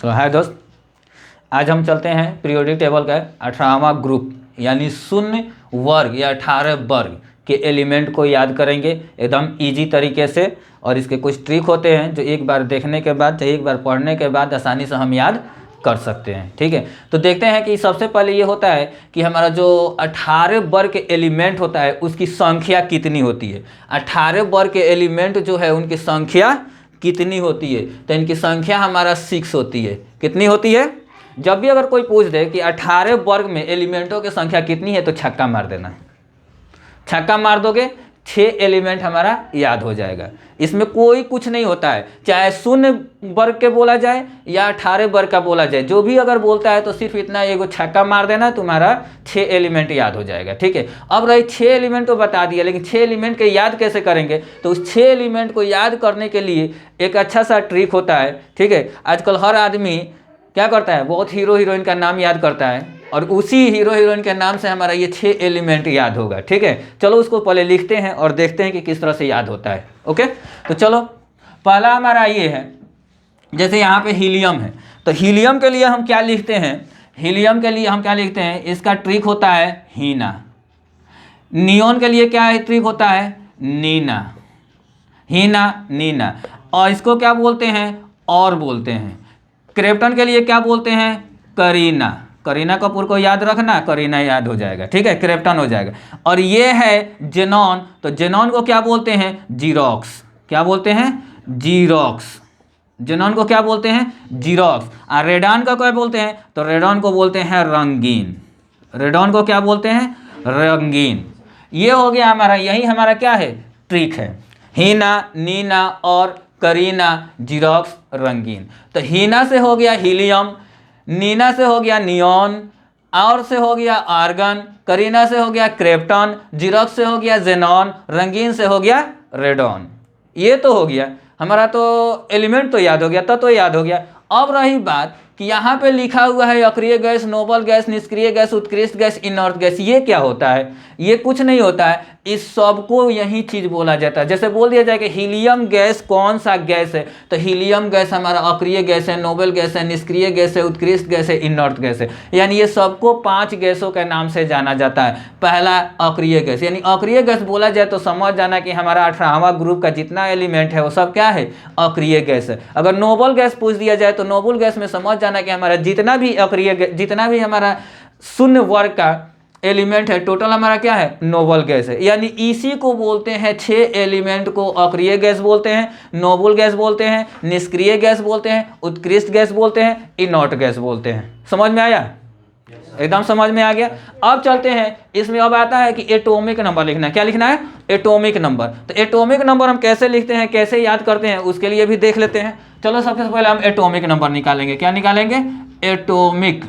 तो हाय दोस्त, आज हम चलते हैं पीरियोडिक टेबल का 18वां ग्रुप यानी शून्य वर्ग या 18 वर्ग के एलिमेंट को याद करेंगे एकदम इजी तरीके से। और इसके कुछ ट्रिक होते हैं जो एक बार देखने के बाद या एक बार पढ़ने के बाद आसानी से हम याद कर सकते हैं। ठीक है, तो देखते हैं कि सबसे पहले ये होता है कि हमारा जो 18 वर्ग के एलिमेंट होता है उसकी संख्या कितनी होती है। 18 वर्ग के एलिमेंट जो है उनकी संख्या कितनी होती है, तो इनकी संख्या हमारा 6 होती है। कितनी होती है? जब भी अगर कोई पूछ दे कि 18 वर्ग में एलिमेंटों की संख्या कितनी है तो छक्का मार देना। छक्का मार दोगे 6 एलिमेंट हमारा याद हो जाएगा। इसमें कोई कुछ नहीं होता है, चाहे शून्य वर्ग के बोला जाए या 18 वर्ग का बोला जाए, जो भी अगर बोलता है तो सिर्फ इतना एगो छक्का मार देना, तुम्हारा 6 एलिमेंट याद हो जाएगा। ठीक है, अब रही 6 एलिमेंट तो बता दिया, लेकिन 6 एलिमेंट के याद कैसे करेंगे? तो उस 6 एलिमेंट को याद करने के लिए एक अच्छा सा ट्रिक होता है। ठीक है, आजकल हर आदमी क्या करता है, बहुत हीरो हीरोइन का नाम याद करता है और उसी हीरो हीरोइन के नाम से हमारा ये 6 एलिमेंट याद होगा। ठीक है, चलो उसको पहले लिखते हैं और देखते हैं कि किस तरह से याद होता है। ओके, तो चलो पहला हमारा ये है, जैसे यहाँ पे हीलियम है, तो हीलियम के लिए हम क्या लिखते हैं? हीलियम के लिए हम क्या लिखते हैं? इसका ट्रिक होता है हीना। नियोन के लिए क्या है ट्रिक होता है? नीना। हीना नीना। और इसको क्या बोलते हैं? और बोलते हैं। क्रिप्टन के लिए क्या बोलते हैं? करीना। करीना कपूर को याद रखना, करीना याद हो जाएगा। ठीक है, क्रिप्टन हो जाएगा। और ये है जेनॉन, तो जेनॉन को क्या बोलते हैं? जीरोक्स। क्या बोलते हैं? जीरोक्स। जेनॉन को क्या बोलते हैं? जीरोक्स। और रेडॉन का क्या बोलते हैं? तो रेडॉन को बोलते हैं रंगीन। रेडॉन को क्या बोलते हैं? रंगीन। ये हो गया हमारा, यही हमारा क्या है? ट्रिक है। हीना, नीना और करीना, जीरोक्स, रंगीन। तो हीना से हो गया हीलियम, नीना से हो गया नियॉन, और से हो गया आर्गन, करीना से हो गया क्रिप्टन, जीरोक्स से हो गया जेनॉन, रंगीन से हो गया रेडॉन। ये तो हो गया हमारा, तो एलिमेंट तो याद हो गया, तो याद हो गया। अब रही बात कि यहाँ पे लिखा हुआ है अक्रिय गैस, नोबल गैस, निष्क्रिय गैस, उत्कृष्ट गैस, इनर्ट गैस। ये क्या होता है? ये कुछ नहीं होता है, इस सबको यही चीज बोला जाता है। जैसे बोल दिया जाए कि हीलियम गैस कौन सा गैस है, तो हीलियम गैस हमारा अक्रिय गैस है, नोबल गैस है, निष्क्रिय गैस है, उत्कृष्ट गैस है, इनर्ट गैस है। यानी ये सबको 5 गैसों के नाम से जाना जाता है। पहला अक्रिय गैस, यानी अक्रिय गैस बोला जाए तो समझ जाना कि हमारा 18वां ग्रुप का जितना एलिमेंट है वो सब क्या है? अक्रिय गैस है। अगर नोबल गैस पूछ दिया जाए तो नोबल गैस में समझ जाना कि हमारा जितना भी अक्रिय, जितना भी हमारा शून्य वर्ग का एलिमेंट है टोटल हमारा क्या है? नोबल गैस है। यानी इसी को बोलते हैं 6 एलिमेंट को अक्रिय गैस बोलते हैं, नोबल गैस बोलते हैं, निष्क्रिय गैस बोलते हैं, उत्कृष्ट गैस बोलते हैं, इनर्ट गैस बोलते हैं। समझ में आया? एकदम समझ में आ गया। अब चलते हैं, इसमें अब आता है कि एटॉमिक नंबर लिखना है। क्या लिखना है? Atomic number. तो एटॉमिक नंबर हम कैसे लिखते हैं, कैसे याद करते हैं, उसके लिए भी देख लेते हैं। चलो सबसे पहले हम एटॉमिक नंबर निकालेंगे। क्या निकालेंगे? Atomic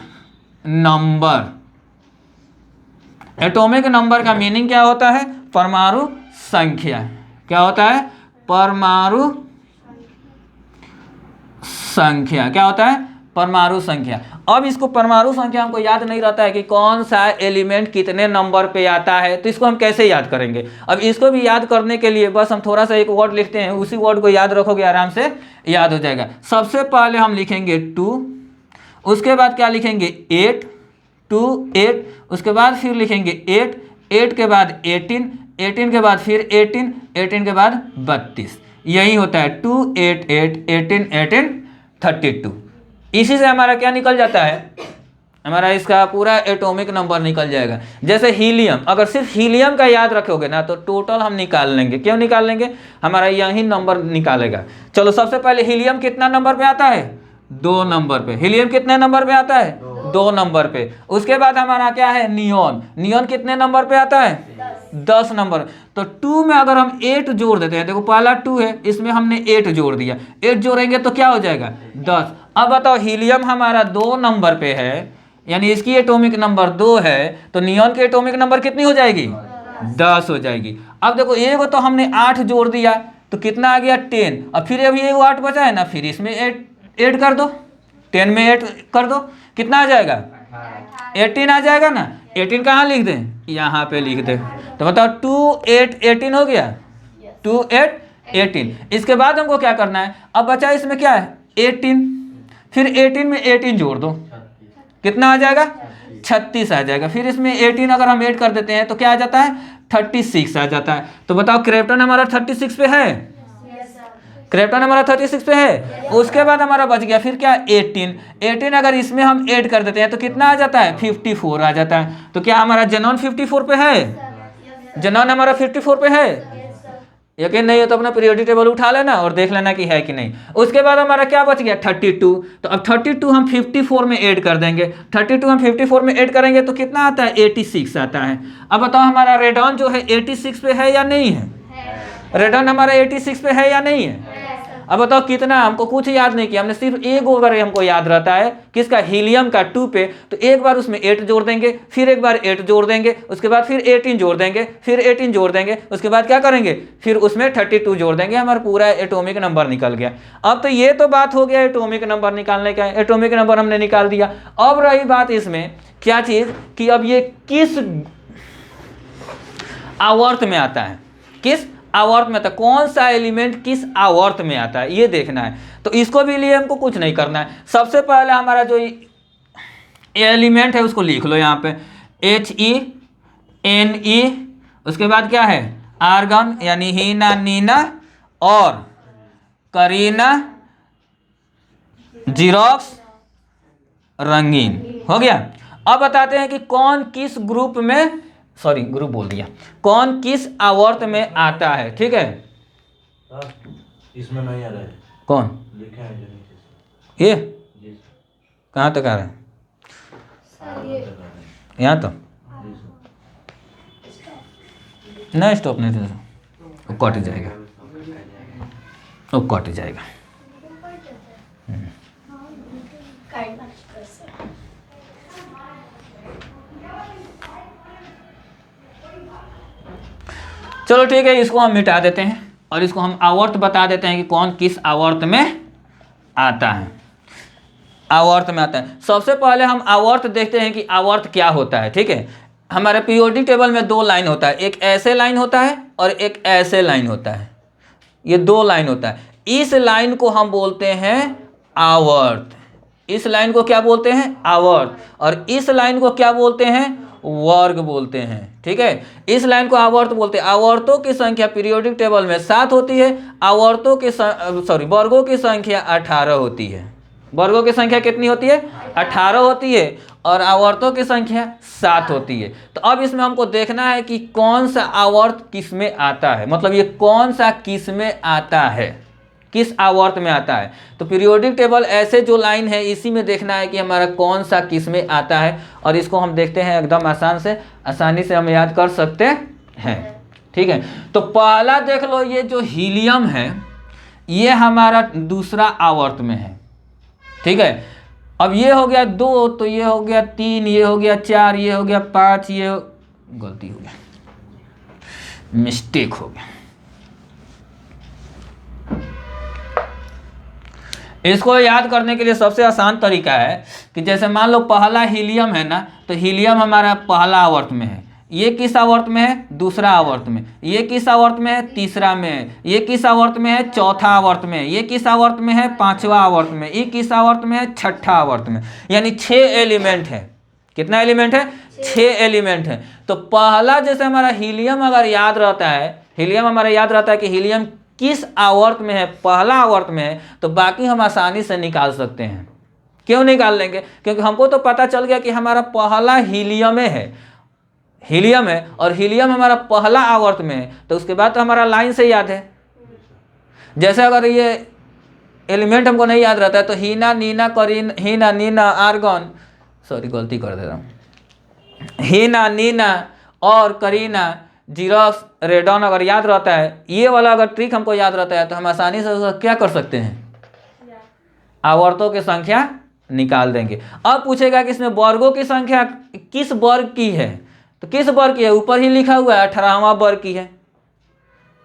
number. एटॉमिक नंबर का मीनिंग क्या होता है? परमाणु संख्या। क्या होता है? परमाणु संख्या। क्या होता है? परमाणु संख्या। अब इसको परमाणु संख्या हमको याद नहीं रहता है कि कौन सा एलिमेंट कितने नंबर पे आता है, तो इसको हम कैसे याद करेंगे? अब इसको भी याद करने के लिए बस हम थोड़ा सा एक वर्ड लिखते हैं, उसी वर्ड को याद रखोगे आराम से याद हो जाएगा। सबसे पहले हम लिखेंगे 2, उसके बाद क्या लिखेंगे? 8, 2 8, उसके बाद फिर लिखेंगे 8, 8 के बाद 18, 18 के बाद फिर 18, 18 के बाद 32। यही होता है 2 8 8 18 18 32। इसी से हमारा क्या निकल जाता है? हमारा इसका पूरा एटॉमिक नंबर निकल जाएगा। जैसे हीलियम, अगर सिर्फ हीलियम का याद रखोगे ना तो टोटल हम निकाल लेंगे। क्यों निकाल लेंगे? हमारा यही नंबर निकालेगा। चलो सबसे पहले हीलियम कितना नंबर पे आता है? 2 नंबर पे। हीलियम कितने नंबर पे आता है? 2 नंबर पे। उसके बाद हमारा क्या है? नियॉन। नियॉन कितने नंबर पे आता है? 10 नंबर। तो 2 में अगर हम 8 जोड़ देते हैं, देखो पहला 2 है, इसमें हमने 8 जोड़ दिया, 8 जोड़ेंगे तो क्या हो जाएगा? 10। अब बताओ हीलियम हमारा 2 नंबर पे है, यानी इसकी एटॉमिक नंबर 2 है, तो नियॉन की एटॉमिक नंबर कितनी हो जाएगी? 10 हो जाएगी। अब देखो एगो तो हमने 8 जोड़ दिया तो कितना आ गया? 10। अब फिर अभी एगो 8 बचा है ना, फिर इसमें 8 कर दो, 10 में 8 कर दो, कितना आ जाएगा? 18 आ जाएगा ना। 18 कहाँ लिख दें? यहाँ पे लिख दें। तो बताओ 2 8 18 हो गया। 2 8 18। इसके बाद हमको क्या करना है? अब बचा इसमें क्या है? 18। फिर 18 में 18 जोड़ दो, कितना आ जाएगा? 36 आ जाएगा। फिर इसमें 18 अगर हम ऐड कर देते हैं तो क्या आ जाता है? 36 आ जाता है। तो बताओ क्रिप्टन हमारा 36 पे है, क्रिप्टन हमारा 36 पे है। उसके बाद हमारा बच गया फिर क्या? 18 अगर इसमें हम ऐड कर देते हैं तो कितना आ जाता है? 54 आ जाता है। तो क्या हमारा जेनॉन 54 पे है? जेनॉन हमारा 54 पे है। यकीन नहीं है तो अपना पीरियोडिक टेबल उठा लेना और देख लेना कि है कि नहीं। उसके बाद हमारा क्या बच गया? 32। तो अब 32 हम 54 में ऐड कर देंगे। 32 हम 54 में ऐड करेंगे तो कितना आता है? 86 आता है। अब बताओ हमारा रेडॉन जो है 86 पे है या नहीं है? रेडॉन हमारा 86 पे है या नहीं है? अब बताओ कितना? हमको कुछ याद नहीं किया, हमने सिर्फ एक ओवर हमको याद रहता है किसका? हीलियम का 2 पे। तो एक बार उसमें 8 जोड़ देंगे, फिर एक बार 8 जोड़ देंगे, उसके बाद फिर 18 जोड़ देंगे, फिर 18 जोड़ देंगे, उसके बाद क्या करेंगे? फिर उसमें 32 जोड़ देंगे, हमारा पूरा एटॉमिक नंबर निकल गया। अब तो ये तो बात हो गया एटॉमिक नंबर निकालने का, एटॉमिक नंबर हमने निकाल दिया। अब रही बात इसमें क्या चीज़ कि अब ये किस आवर्त में आता है, किस आवर्त में आता है, कौन सा एलिमेंट किस आवर्त में आता है ये देखना है। तो इसको भी लिए हमको कुछ नहीं करना है। सबसे पहले हमारा जो एलिमेंट है उसको लिख लो यहाँ पे HeNe, उसके बाद क्या है? आर्गन यानी हीना, नीना और करीना, जीरोक्स, रंगीन। हो गया। अब बताते हैं कि कौन किस ग्रुप में, सॉरी ग्रुप बोल दिया, कौन किस आवर्त में आता है। ठीक है, इसमें नहीं आ रहा है। कौन? लिखा है ये कहाँ तक आ रहा है? यहाँ तो नहीं, स्टॉप नहीं दे, वो कट जाएगा, वो कट जाएगा। चलो ठीक है, इसको हम मिटा देते हैं और इसको हम आवर्त बता देते हैं कि कौन किस आवर्त में आता है। आवर्त में आता है। सबसे पहले हम आवर्त देखते हैं कि आवर्त क्या होता है। ठीक है, हमारे पीरियोडिक टेबल में 2 लाइन होता है, एक ऐसे लाइन होता है और एक ऐसे लाइन होता है। ये 2 लाइन होता है। इस लाइन को हम बोलते हैं आवर्त, इस लाइन को क्या बोलते हैं? आवर्त। और इस लाइन को क्या बोलते हैं? वर्ग बोलते हैं। ठीक है, इस लाइन को आवर्त बोलते हैं। आवर्तों की संख्या पीरियोडिक टेबल में 7 होती है, आवर्तों की वर्गों की संख्या 18 होती है। वर्गों की संख्या कितनी होती है? 18 होती है और आवर्तों की संख्या 7 होती है। तो अब इसमें हमको देखना है कि कौन सा आवर्त किस में आता है, मतलब ये कौन सा किस में आता है, किस आवर्त में आता है। तो पीरियोडिक टेबल ऐसे जो लाइन है इसी में देखना है कि हमारा कौन सा किस में आता है। और इसको हम देखते हैं एकदम आसानी से हम याद कर सकते हैं। ठीक है, तो पहला देख लो, ये जो हीलियम है ये हमारा दूसरा आवर्त में है। ठीक है, अब ये हो गया 2, तो ये हो गया 3, ये हो गया 4, ये हो गया 5, ये गलती हो गया, मिस्टेक हो गया। इसको याद करने के लिए सबसे आसान तरीका है कि जैसे मान लो पहला हीलियम है ना, तो हीलियम हमारा पहला आवर्त में है, ये किस आवर्त में है? दूसरा आवर्त में। ये किस आवर्त में है? तीसरा में है। ये किस आवर्त में है? चौथा आवर्त में। ये किस आवर्त में है? 5वां आवर्त में। ये किस आवर्त में है? 6ठा आवर्त में। यानी 6 एलिमेंट है। कितना एलिमेंट है? 6 एलिमेंट है। तो पहला जैसे हमारा हीलियम अगर याद रहता है, हीलियम हमारा याद रहता है कि हीलियम किस आवर्त में है, पहला आवर्त में है, तो बाकी हम आसानी से निकाल सकते हैं। क्यों निकाल लेंगे? क्योंकि हमको तो पता चल गया कि हमारा पहला हीलियम है, हीलियम है और हीलियम हमारा पहला आवर्त में है, तो उसके बाद तो हमारा लाइन से याद है। जैसे अगर ये एलिमेंट हमको नहीं याद रहता है तो हीना, नीना, करीन, हीना, नीना, आर्गन, सॉरी गलती कर दे रहा हूँ, हीना, नीना और करीना, जीरोक्स, रेडॉन अगर याद रहता है, ये वाला अगर ट्रिक हमको याद रहता है तो हम आसानी से क्या कर सकते हैं? आवर्तों की संख्या निकाल देंगे। अब पूछेगा कि इसमें वर्गों की संख्या किस वर्ग की है, तो किस वर्ग की है? ऊपर ही लिखा हुआ है 18वां वर्ग की है।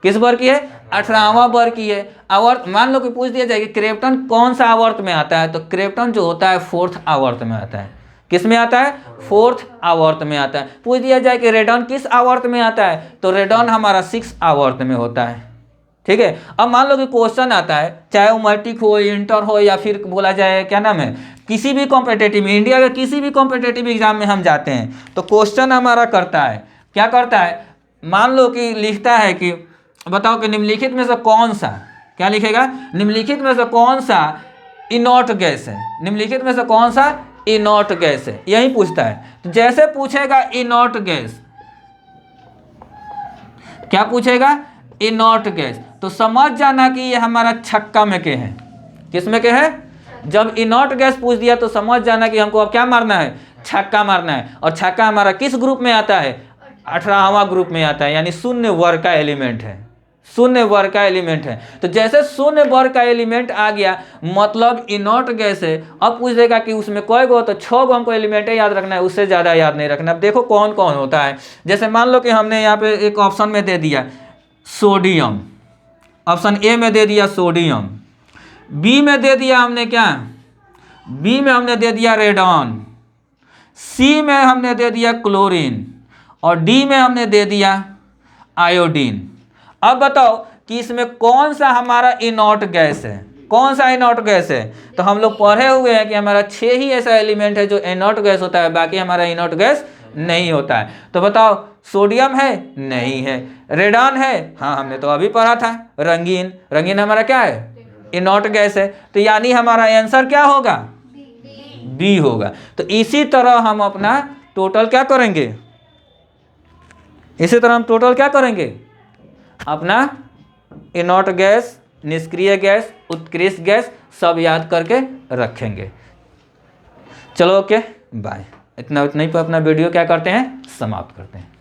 किस वर्ग की है? 18वां वर्ग की है। आवर्त मान लो कि पूछ दिया जाए कि क्रिप्टन कौन सा आवर्त में आता है, तो क्रिप्टन जो होता है 4th आवर्त में आता है। किस में आता है? 4th आवर्त में आता है। पूछ दिया जाए कि रेडॉन किस आवर्त में आता है, तो रेडॉन हमारा 6th आवर्त में होता है। ठीक है। अब मान लो कि क्वेश्चन आता है, चाहे वो मैट्रिक हो, इंटर हो, या फिर बोला जाए क्या नाम है, किसी भी कॉम्पिटेटिव, इंडिया के किसी भी कॉम्पिटेटिव एग्जाम में हम जाते हैं तो क्वेश्चन हमारा करता है, क्या करता है, मान लो कि लिखता है कि बताओ कि निम्नलिखित में से कौन सा, क्या लिखेगा, निम्नलिखित में से कौन सा इनॉट गैस है, निम्नलिखित में से कौन सा इनॉट गैस है, यही पूछता है। तो जैसे पूछेगा इनॉट गैस, क्या पूछेगा, इनॉट गैस, तो समझ जाना कि ये हमारा छक्का में के है, किस में के है, जब इनॉट गैस पूछ दिया तो समझ जाना कि हमको अब क्या मारना है, छक्का मारना है। और छक्का हमारा किस ग्रुप में आता है, 18वां ग्रुप में आता है, यानी शून्य वर्ग का एलिमेंट है, शून्य वर्ग का एलिमेंट है। तो जैसे शून्य वर्ग का एलिमेंट आ गया मतलब इनॉट गैस है। अब पूछ देगा कि उसमें कई गो, तो 6 गो हमको एलिमेंट याद रखना है, उससे ज़्यादा याद नहीं रखना। अब देखो कौन कौन होता है, जैसे मान लो कि हमने यहाँ पे एक ऑप्शन में दे दिया सोडियम, ऑप्शन ए में दे दिया सोडियम, बी में दे दिया हमने क्या, बी में हमने दे दिया रेडॉन, सी में हमने दे दिया क्लोरीन, और डी में हमने दे दिया आयोडीन। अब बताओ कि इसमें कौन सा हमारा इनॉट गैस है, कौन सा इनॉट गैस है। तो हम लोग पढ़े हुए हैं कि हमारा 6 ही ऐसा एलिमेंट है जो इनॉट गैस होता है, बाकी हमारा इनॉट गैस नहीं होता है। तो बताओ सोडियम है, नहीं है, रेडॉन है, हाँ हमने तो अभी पढ़ा था, रंगीन, रंगीन हमारा क्या है, इनॉट गैस है। तो यानी हमारा आंसर क्या होगा, बी होगा। तो इसी तरह हम अपना टोटल क्या करेंगे, इसी तरह हम टोटल क्या करेंगे, अपना इनॉट गैस, निष्क्रिय गैस, उत्कृष्ट गैस सब याद करके रखेंगे। चलो ओके बाय, इतना ही पर अपना वीडियो क्या करते हैं, समाप्त करते हैं।